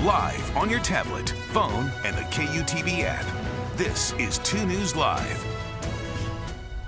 live on your tablet, phone, and the KUTV app. This is 2 News Live.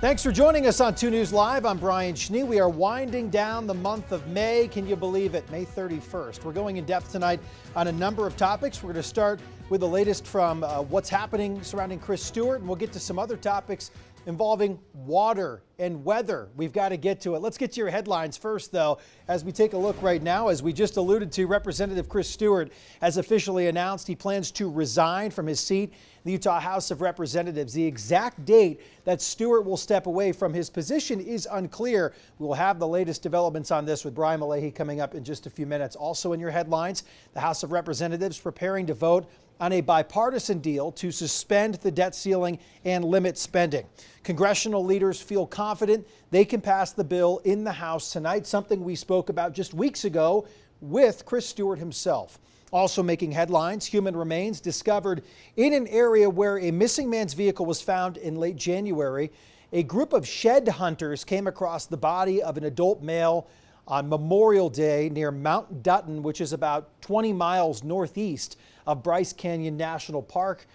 Thanks for joining us on 2 News Live. I'm Brian Schnee. We are winding down the month of May. Can you believe it? May 31st. We're going in depth tonight on a number of topics. We're going to start with the latest from what's happening surrounding Chris Stewart, and we'll get to some other topics involving water and weather. We've got to get to it. Let's get to your headlines first, though, as we take a look right now. As we just alluded to, Representative Chris Stewart has officially announced he plans to resign from his seat in the Utah House of Representatives. The exact date that Stewart will step away from his position is unclear. We will have the latest developments on this with Brian Malahy coming up in just a few minutes. Also in your headlines, the House of Representatives preparing to vote on a bipartisan deal to suspend the debt ceiling and limit spending. Congressional leaders feel confident they can pass the bill in the House tonight, something we spoke about just weeks ago with Chris Stewart himself. Also making headlines, human remains discovered in an area where a missing man's vehicle was found in late January. A group of shed hunters came across the body of an adult male on Memorial Day near Mount Dutton, which is about 20 miles northeast of Bryce Canyon National Park.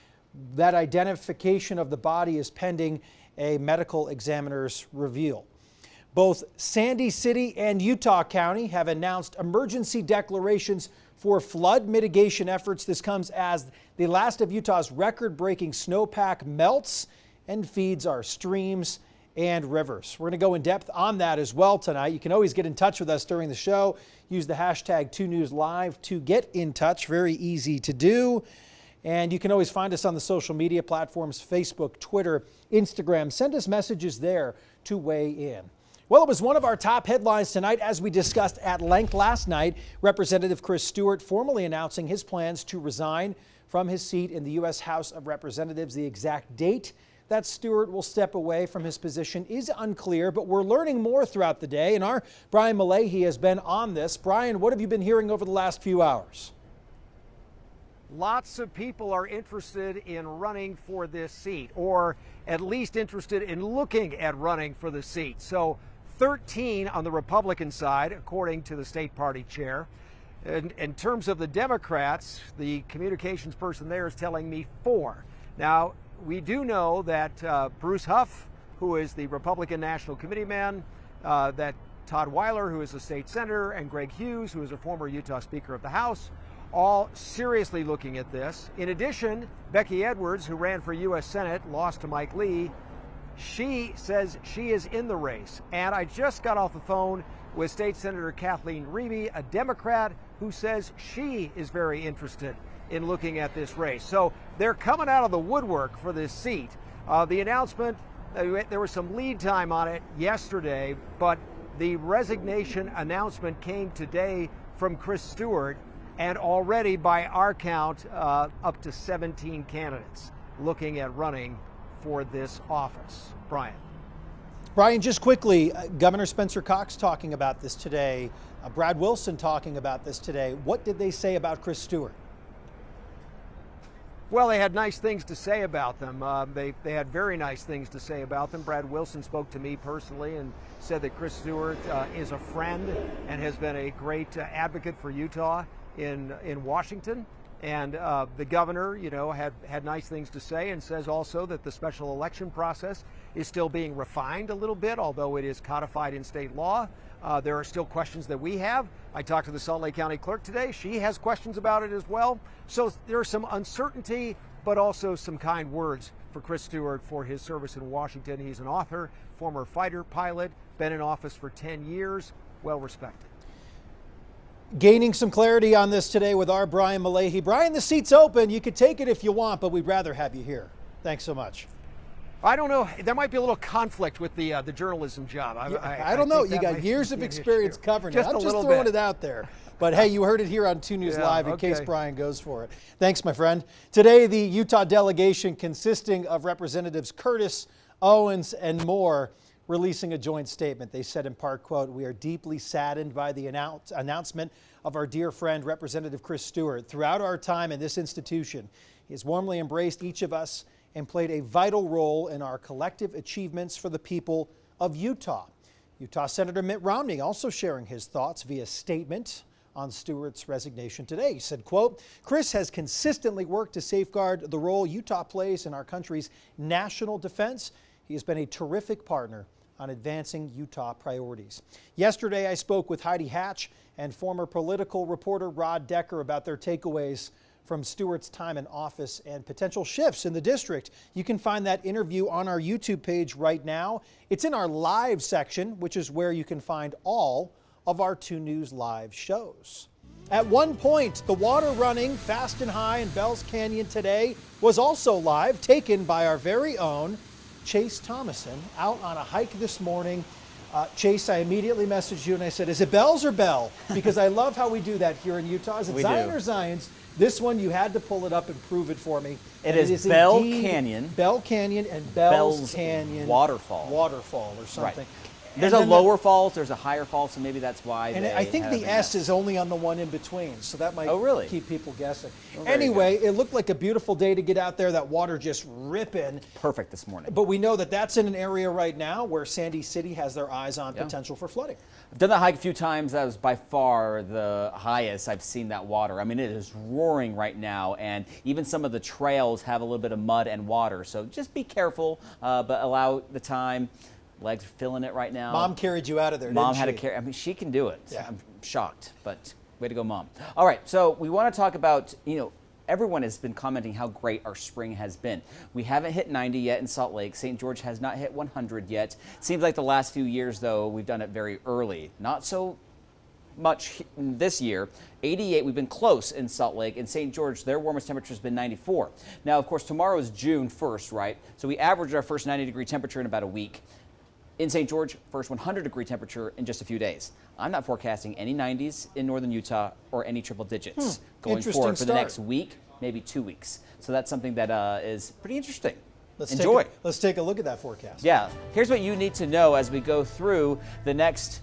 That identification of the body is pending a medical examiner's review. Both Sandy City and Utah County have announced emergency declarations for flood mitigation efforts. This comes as the last of Utah's record-breaking snowpack melts and feeds our streams and rivers. We're going to go in depth on that as well tonight. You can always get in touch with us during the show. Use the hashtag 2NewsLive to get in touch. Very easy to do. And you can always find us on the social media platforms, Facebook, Twitter, Instagram. Send us messages there to weigh in. Well, it was one of our top headlines tonight, as we discussed at length last night. Representative Chris Stewart formally announcing his plans to resign from his seat in the U.S. House of Representatives. The exact date that Stewart will step away from his position is unclear, but we're learning more throughout the day, and our Brian Malahy has been on this. Brian, what have you been hearing over the last few hours? Lots of people are interested in running for this seat, or at least interested in looking at running for the seat. So 13 on the Republican side, according to the state party chair. In terms of the Democrats, the communications person there is telling me 4. Now, we do know that Bruce Huff, who is the Republican National Committee man, that Todd Weiler, who is a state senator, and Greg Hughes, who is a former Utah Speaker of the House, all seriously looking at this. In addition, Becky Edwards, who ran for U.S. Senate, lost to Mike Lee. She says she is in the race. And I just got off the phone with State Senator Kathleen Reeby, a Democrat, who says she is very interested in looking at this race. So they're coming out of the woodwork for this seat. The announcement, there was some lead time on it yesterday, but the resignation announcement came today from Chris Stewart, and already by our count, up to 17 candidates looking at running for this office. Brian, just quickly, Governor Spencer Cox talking about this today, Brad Wilson talking about this today. What did they say about Chris Stewart? Well, they had nice things to say about them. They had very nice things to say about them. Brad Wilson spoke to me personally and said that Chris Stewart is a friend and has been a great advocate for Utah in Washington. And the governor, had nice things to say, and says also that the special election process is still being refined a little bit, although it is codified in state law. There are still questions that we have. I talked to the Salt Lake County clerk today. She has questions about it as well. So there's some uncertainty, but also some kind words for Chris Stewart for his service in Washington. He's an author, former fighter pilot, been in office for 10 years, well respected. Gaining some clarity on this today with our Brian Malahy. Brian, the seat's open. You could take it if you want, but we'd rather have you here. Thanks so much. I don't know. There might be a little conflict with the journalism job. I don't know. You got years of experience covering it. I'm just throwing it out there. But hey, you heard it here on 2 News Live in case Brian goes for it. Thanks, my friend. Today, the Utah delegation, consisting of Representatives Curtis, Owens, and Moore, releasing a joint statement. They said in part, quote, "We are deeply saddened by the announcement of our dear friend, Representative Chris Stewart. Throughout our time in this institution, he has warmly embraced each of us and played a vital role in our collective achievements for the people of Utah." Utah Senator Mitt Romney also sharing his thoughts via statement. on Stewart's resignation today. He said, quote, "Chris has consistently worked to safeguard the role Utah plays in our country's national defense. He has been a terrific partner on advancing Utah priorities." Yesterday, I spoke with Heidi Hatch and former political reporter Rod Decker about their takeaways from Stewart's time in office and potential shifts in the district. You can find that interview on our YouTube page right now. It's in our live section, which is where you can find all of our 2 News Live shows. At one point, the water running fast and high in Bells Canyon today was also live, taken by our very own Chase Thomason out on a hike this morning. Chase, I immediately messaged you and I said, is it Bells or Bell? Because I love how we do that here in Utah. Is it Zion or Zions? This one, you had to pull it up and prove it for me. It is Bell Canyon. Bell Canyon and Bells Canyon. Waterfall. Waterfall or something. Right. There's a lower falls, there's a higher falls, so maybe that's why. And I think the S is only on the one in between, so that might keep people guessing. Anyway, it looked like a beautiful day to get out there. That water just ripping. Perfect this morning. But we know that that's in an area right now where Sandy City has their eyes on potential for flooding. I've done that hike a few times. That was by far the highest I've seen that water. I mean, it is roaring right now, and even some of the trails have a little bit of mud and water. So just be careful, but allow the time. Legs are feeling it right now. Mom carried you out of there, Mom didn't had she? to carry. I mean, she can do it. Yeah. I'm shocked, but way to go, Mom. All right, so we want to talk about, everyone has been commenting how great our spring has been. We haven't hit 90 yet in Salt Lake. St. George has not hit 100 yet. Seems like the last few years, though, we've done it very early. Not so much this year. 88, we've been close in Salt Lake. In St. George, their warmest temperature has been 94. Now, of course, tomorrow is June 1st, right? So we averaged our first 90-degree temperature in about a week. In St. George, first 100-degree temperature in just a few days. I'm not forecasting any 90s in northern Utah or any triple digits going forward for the next week, maybe 2 weeks. So that's something that is pretty interesting. Enjoy. Let's take a look at that forecast. Yeah. Here's what you need to know as we go through the next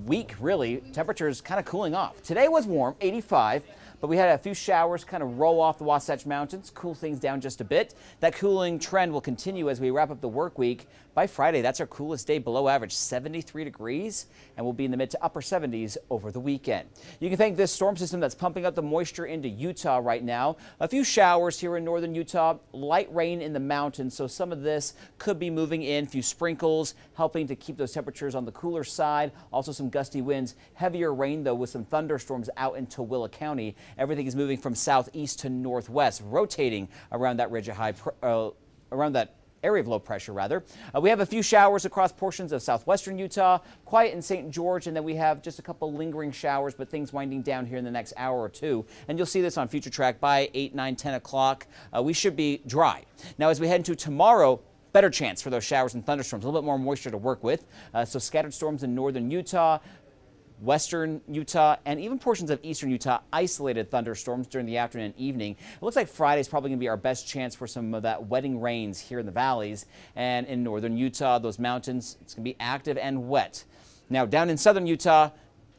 week, really. Temperatures kind of cooling off. Today was warm, 85. But we had a few showers kind of roll off the Wasatch Mountains, cool things down just a bit. That cooling trend will continue as we wrap up the work week. By Friday, that's our coolest day below average, 73 degrees, and we'll be in the mid to upper 70s over the weekend. You can thank this storm system that's pumping up the moisture into Utah right now. A few showers here in northern Utah, light rain in the mountains, so some of this could be moving in, a few sprinkles, helping to keep those temperatures on the cooler side. Also some gusty winds, heavier rain, though, with some thunderstorms out in Tooele County. Everything is moving from southeast to northwest, rotating around that ridge of around that area of low pressure, rather. We have a few showers across portions of southwestern Utah, quiet in St. George, and then we have just a couple lingering showers, but things winding down here in the next hour or two. And you'll see this on Future Track by 8, 9, 10 o'clock. We should be dry. Now, as we head into tomorrow, better chance for those showers and thunderstorms, a little bit more moisture to work with. So scattered storms in northern Utah, western Utah, and even portions of eastern Utah, isolated thunderstorms during the afternoon and evening. It looks like Friday is probably going to be our best chance for some of that wetting rains here in the valleys. And in northern Utah, those mountains, it's going to be active and wet. Now, down in southern Utah,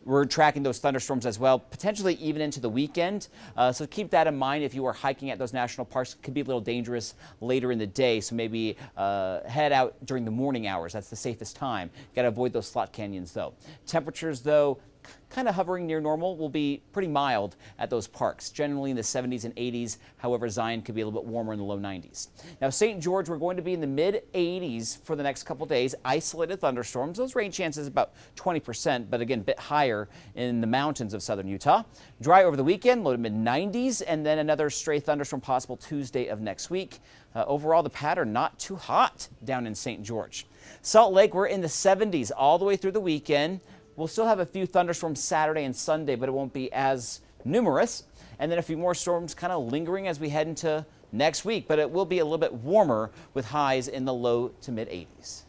we're tracking those thunderstorms as well, potentially even into the weekend. So keep that in mind if you are hiking at those national parks. It could be a little dangerous later in the day, so maybe head out during the morning hours. That's the safest time. Got to avoid those slot canyons, though. Temperatures, though, kind of hovering near normal, will be pretty mild at those parks, generally in the 70s and 80s. However, Zion could be a little bit warmer in the low 90s. Now, St. George, we're going to be in the mid 80s for the next couple days. Isolated thunderstorms. Those rain chances about 20%, but again, a bit higher in the mountains of southern Utah. Dry over the weekend, low to mid 90s, and then another stray thunderstorm possible Tuesday of next week. Overall, the pattern not too hot down in St. George. Salt Lake, we're in the 70s all the way through the weekend. We'll still have a few thunderstorms Saturday and Sunday, but it won't be as numerous. And then a few more storms kind of lingering as we head into next week, but it will be a little bit warmer with highs in the low to mid 80s.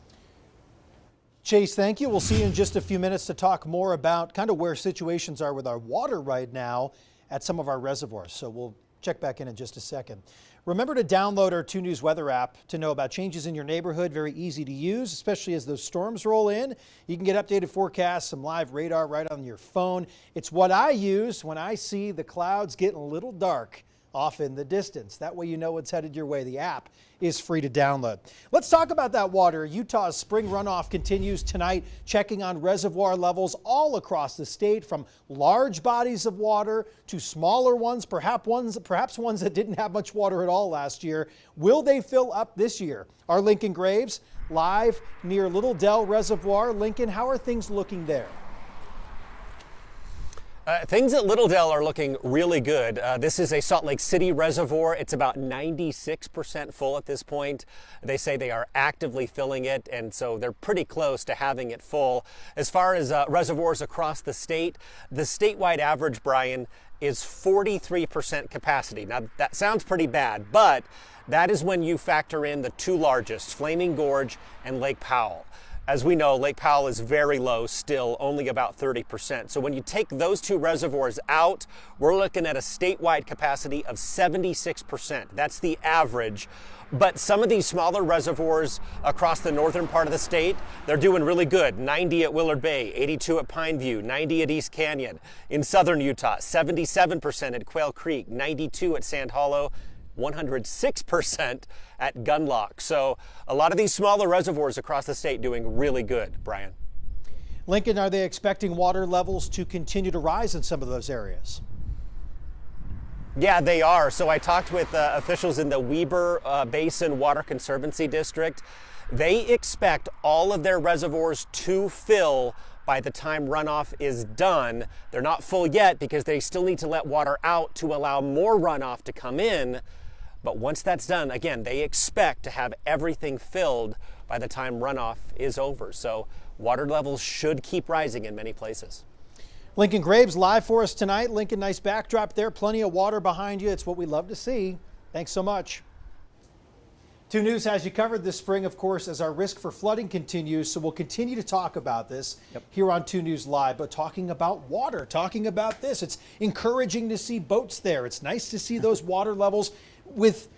Chase, thank you. We'll see you in just a few minutes to talk more about kind of where situations are with our water right now at some of our reservoirs. So we'll check back in just a second. Remember to download our 2 News weather app to know about changes in your neighborhood. Very easy to use, especially as those storms roll in. You can get updated forecasts, some live radar right on your phone. It's what I use when I see the clouds getting a little dark off in the distance. That way you know what's headed your way. The app is free to download. Let's talk about that water. Utah's spring runoff continues tonight, checking on reservoir levels all across the state, from large bodies of water to smaller ones, perhaps ones that didn't have much water at all last year. Will they fill up this year? Our Lincoln Graves live near Little Dell Reservoir. Lincoln, how are things looking there? Things at Little Dell are looking really good. This is a Salt Lake City reservoir. It's about 96% full at this point. They say they are actively filling it, and so they're pretty close to having it full. As far as reservoirs across the statewide average, Brian, is 43% capacity. Now, that sounds pretty bad, but that is when you factor in the two largest, Flaming Gorge and Lake Powell. As we know, Lake Powell is very low still, only about 30%. So when you take those two reservoirs out, we're looking at a statewide capacity of 76%. That's the average. But some of these smaller reservoirs across the northern part of the state, they're doing really good. 90 at Willard Bay, 82 at Pineview, 90 at East Canyon. In southern Utah, 77% at Quail Creek, 92 at Sand Hollow, 106% at Gunlock. So a lot of these smaller reservoirs across the state doing really good, Brian. Lincoln, are they expecting water levels to continue to rise in some of those areas? Yeah, they are. So I talked with officials in the Weber Basin Water Conservancy District. They expect all of their reservoirs to fill by the time runoff is done. They're not full yet because they still need to let water out to allow more runoff to come in. But once that's done, again, they expect to have everything filled by the time runoff is over. So water levels should keep rising in many places. Lincoln Graves live for us tonight. Lincoln, nice backdrop there. Plenty of water behind you. It's what we love to see. Thanks so much. 2 News has you covered this spring, of course, as our risk for flooding continues. So we'll continue to talk about this here on 2 News Live, but talking about water, talking about this. It's encouraging to see boats there. It's nice to see those water levels with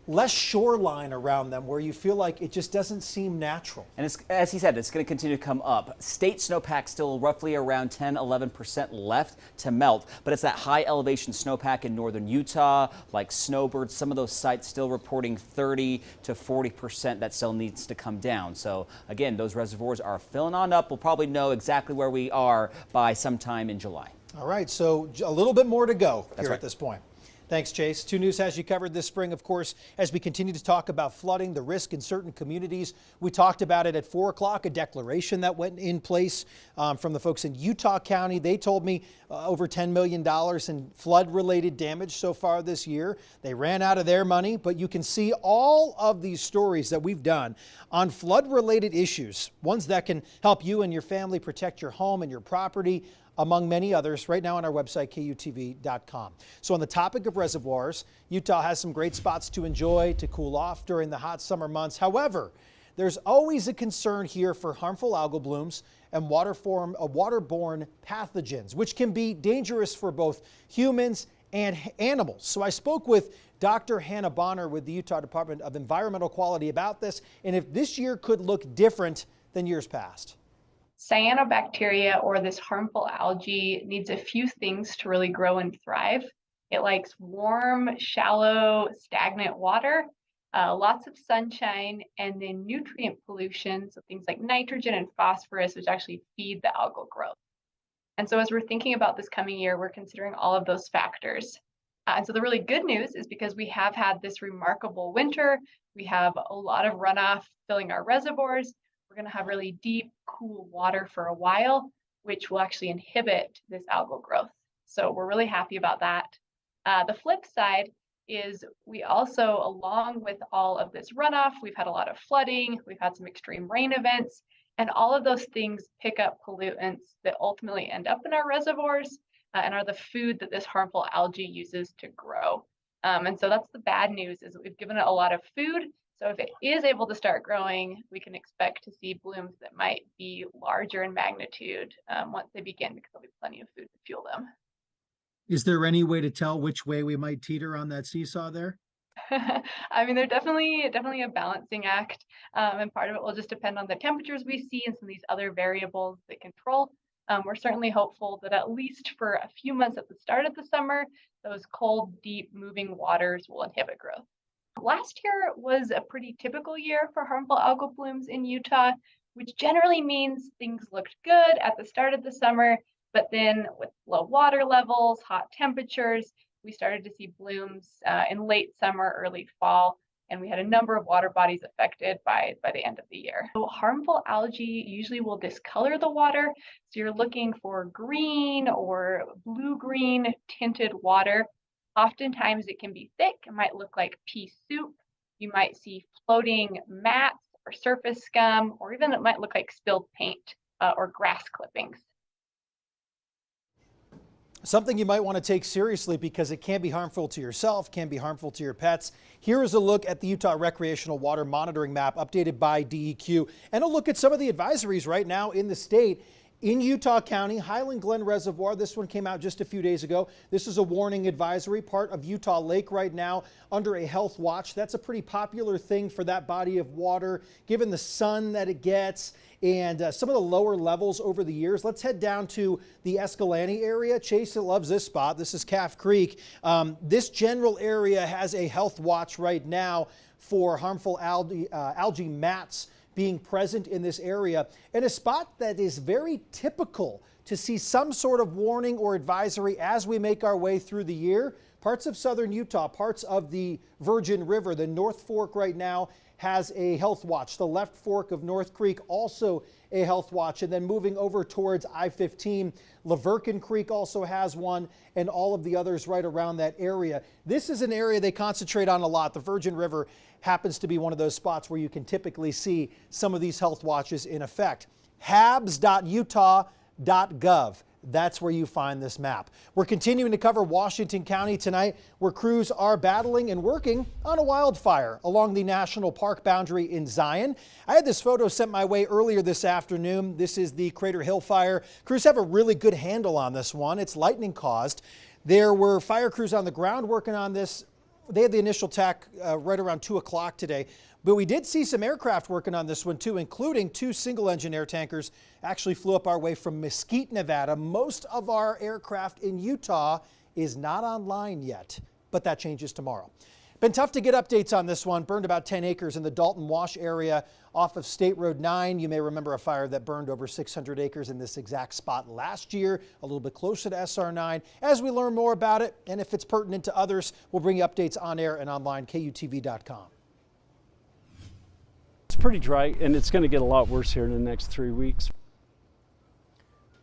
less shoreline around them, where you feel like it just doesn't seem natural. And it's, as he said, it's going to continue to come up. State snowpack still roughly around 10-11% left to melt, but it's that high elevation snowpack in northern Utah, like Snowbird. Some of those sites still reporting 30 to 40% that still needs to come down. So again, those reservoirs are filling on up. We'll probably know exactly where we are by sometime in July. All right, so a little bit more to go That's here right. at this point. Thanks, Chase. 2 News has you covered this spring, of course, as we continue to talk about flooding, the risk in certain communities. We talked about it at 4 o'clock, a declaration that went in place from the folks in Utah County. They told me over $10 million in flood-related damage so far this year. They ran out of their money, but you can see all of these stories that we've done on flood-related issues, ones that can help you and your family protect your home and your property, among many others, right now on our website, KUTV.com. So on the topic of reservoirs, Utah has some great spots to enjoy, to cool off during the hot summer months. However, there's always a concern here for harmful algal blooms and waterborne pathogens, which can be dangerous for both humans and animals. So I spoke with Dr. Hannah Bonner with the Utah Department of Environmental Quality about this, and if this year could look different than years past. Cyanobacteria, or this harmful algae, needs a few things to really grow and thrive. It likes warm, shallow, stagnant water, lots of sunshine, and then nutrient pollution, so things like nitrogen and phosphorus, which actually feed the algal growth. And so as we're thinking about this coming year, we're considering all of those factors. And so the really good news is, because we have had this remarkable winter, we have a lot of runoff filling our reservoirs, we're going to have really deep, cool water for a while, which will actually inhibit this algal growth. So we're really happy about that. The flip side is we also, along with all of this runoff, we've had a lot of flooding, we've had some extreme rain events, and all of those things pick up pollutants that ultimately end up in our reservoirs and are the food that this harmful algae uses to grow. And so that's the bad news, is that we've given it a lot of food. So if it is able to start growing, we can expect to see blooms that might be larger in magnitude once they begin, because there'll be plenty of food to fuel them. Is there any way to tell which way we might teeter on that seesaw there? I mean, they're definitely a balancing act, and part of it will just depend on the temperatures we see and some of these other variables that control. We're certainly hopeful that at least for a few months at the start of the summer, those cold, deep moving waters will inhibit growth. Last year was a pretty typical year for harmful algal blooms in Utah, which generally means things looked good at the start of the summer, but then with low water levels, hot temperatures, we started to see blooms in late summer, early fall, and we had a number of water bodies affected by the end of the year. So harmful algae usually will discolor the water, so you're looking for green or blue-green tinted water. Oftentimes it can be thick, it might look like pea soup. You might see floating mats or surface scum, or even it might look like spilled paint or grass clippings. Something you might want to take seriously because it can be harmful to yourself, can be harmful to your pets. Here is a look at the Utah Recreational Water Monitoring Map updated by DEQ, and a look at some of the advisories right now in the state. In Utah County, Highland Glen Reservoir, this one came out just a few days ago. This is a warning advisory, part of Utah Lake right now under a health watch. That's a pretty popular thing for that body of water, given the sun that it gets and some of the lower levels over the years. Let's head down to the Escalante area. Chase loves this spot. This is Calf Creek. This general area has a health watch right now for harmful algae mats being present in this area, and a spot that is very typical to see some sort of warning or advisory as we make our way through the year. Parts of southern Utah, parts of the Virgin River, the North Fork right now has a health watch. The left fork of North Creek also a health watch, and then moving over towards I-15, Lavercan Creek also has one, and all of the others right around that area. This is an area they concentrate on a lot. The Virgin River happens to be one of those spots where you can typically see some of these health watches in effect. habs.utah.gov. That's where you find this map. We're continuing to cover Washington County tonight, where crews are battling and working on a wildfire along the national park boundary in Zion. I had this photo sent my way earlier this afternoon. This is the Crater Hill fire. Crews have a really good handle on this one. It's lightning caused. There were fire crews on the ground working on this. They had the initial attack right around 2 o'clock today. But we did see some aircraft working on this one too, including 2 single-engine air tankers actually flew up our way from Mesquite, Nevada. Most of our aircraft in Utah is not online yet, but that changes tomorrow. Been tough to get updates on this one. Burned about 10 acres in the Dalton Wash area off of State Road 9. You may remember a fire that burned over 600 acres in this exact spot last year, a little bit closer to SR9. As we learn more about it, and if it's pertinent to others, we'll bring you updates on air and online, KUTV.com. It's pretty dry, and it's going to get a lot worse here in the next 3 weeks.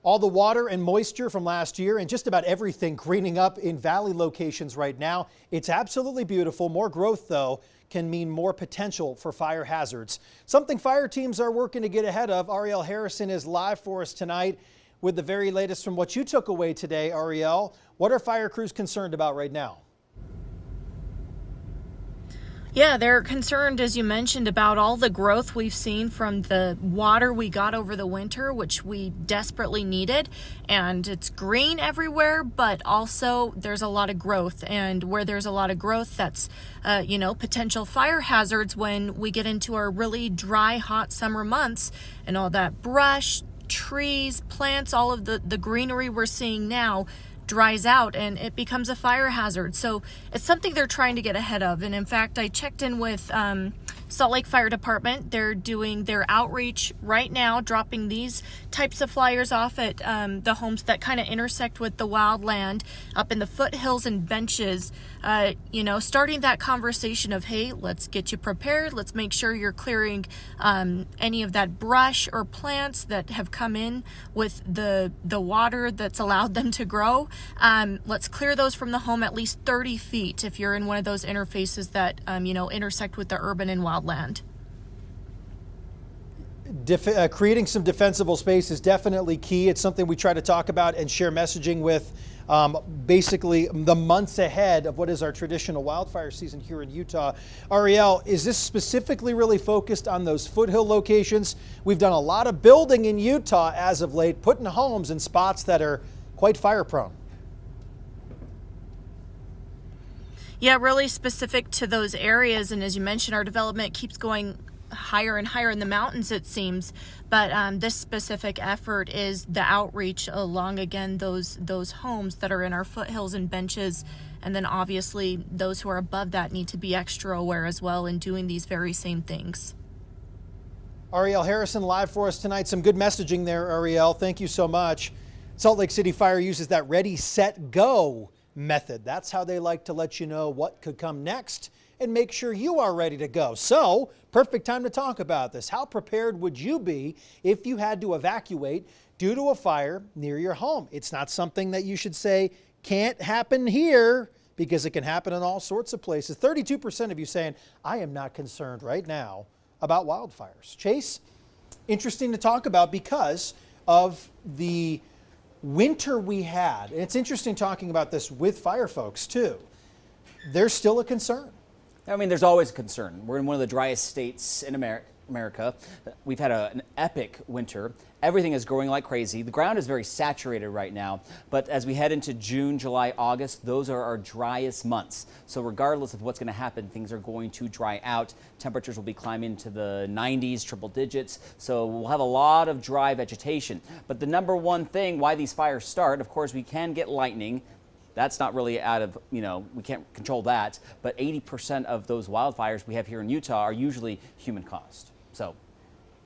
All the water and moisture from last year and just about everything greening up in valley locations right now. It's absolutely beautiful. More growth, though, can mean more potential for fire hazards. Something fire teams are working to get ahead of. Ariel Harrison is live for us tonight with the very latest from what you took away today, Ariel. What are fire crews concerned about right now? Yeah, they're concerned, as you mentioned, about all the growth we've seen from the water we got over the winter, which we desperately needed. And it's green everywhere, but also there's a lot of growth. And where there's a lot of growth, that's, potential fire hazards when we get into our really dry, hot summer months and all that brush, trees, plants, all of the greenery we're seeing now dries out and it becomes a fire hazard. So it's something they're trying to get ahead of. And in fact, I checked in with Salt Lake Fire Department. They're doing their outreach right now, dropping these types of flyers off at the homes that kind of intersect with the wildland up in the foothills and benches, starting that conversation of, hey, let's get you prepared. Let's make sure you're clearing any of that brush or plants that have come in with the water that's allowed them to grow. Let's clear those from the home at least 30 feet if you're in one of those interfaces that, intersect with the urban and wildland. Creating some defensible space is definitely key. It's something we try to talk about and share messaging with basically the months ahead of what is our traditional wildfire season here in Utah. Ariel, is this specifically really focused on those foothill locations? We've done a lot of building in Utah as of late, putting homes in spots that are quite fire prone. Yeah, really specific to those areas. And as you mentioned, our development keeps going higher and higher in the mountains, it seems. But this specific effort is the outreach along, again, those homes that are in our foothills and benches. And then obviously those who are above that need to be extra aware as well in doing these very same things. Ariel Harrison live for us tonight. Some good messaging there, Ariel. Thank you so much. Salt Lake City Fire uses that ready, set, go method. That's how they like to let you know what could come next and make sure you are ready to go. So, perfect time to talk about this. How prepared would you be if you had to evacuate due to a fire near your home? It's not something that you should say can't happen here, because it can happen in all sorts of places. 32% of you saying, I am not concerned right now about wildfires. Chase, interesting to talk about because of the winter we had. And it's interesting talking about this with fire folks too. There's still a concern. I mean, there's always a concern. We're in one of the driest states in America. We've had an epic winter. Everything is growing like crazy. The ground is very saturated right now, but as we head into June, July, August, those are our driest months. So regardless of what's going to happen, things are going to dry out. Temperatures will be climbing into the 90s, triple digits. So we'll have a lot of dry vegetation. But the number one thing why these fires start, of course, we can get lightning. That's not really out of, we can't control that. But 80% of those wildfires we have here in Utah are usually human caused. So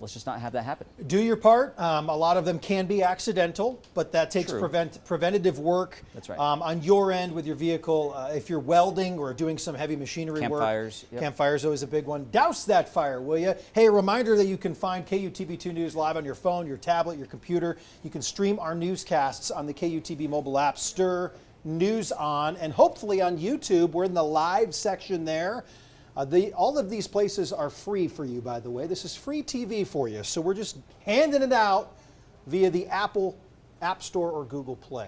let's just not have that happen. Do your part. A lot of them can be accidental, but that takes preventative work. That's right. On your end with your vehicle. If you're welding or doing some heavy machinery Campfires, work. yep. Campfires always a big one. Douse that fire, will you? Hey, a reminder that you can find KUTV2 News live on your phone, your tablet, your computer. You can stream our newscasts on the KUTV mobile app, Stir News On, and hopefully on YouTube. We're in the live section there. All of these places are free for you, by the way. This is free TV for you. So we're just handing it out via the Apple App Store or Google Play.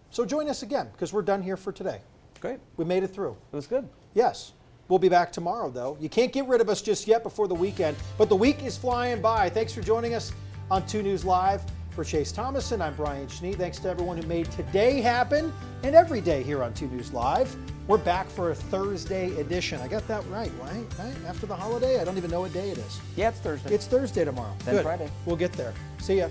So join us again, because we're done here for today. Great. We made it through. It was good. Yes. We'll be back tomorrow, though. You can't get rid of us just yet before the weekend, but the week is flying by. Thanks for joining us on 2 News Live. For Chase Thomason, I'm Brian Schnee. Thanks to everyone who made today happen and every day here on 2 News Live. We're back for a Thursday edition. I got that right? After the holiday? I don't even know what day it is. Yeah, it's Thursday. It's Thursday tomorrow. Then Good. Friday. We'll get there. See ya.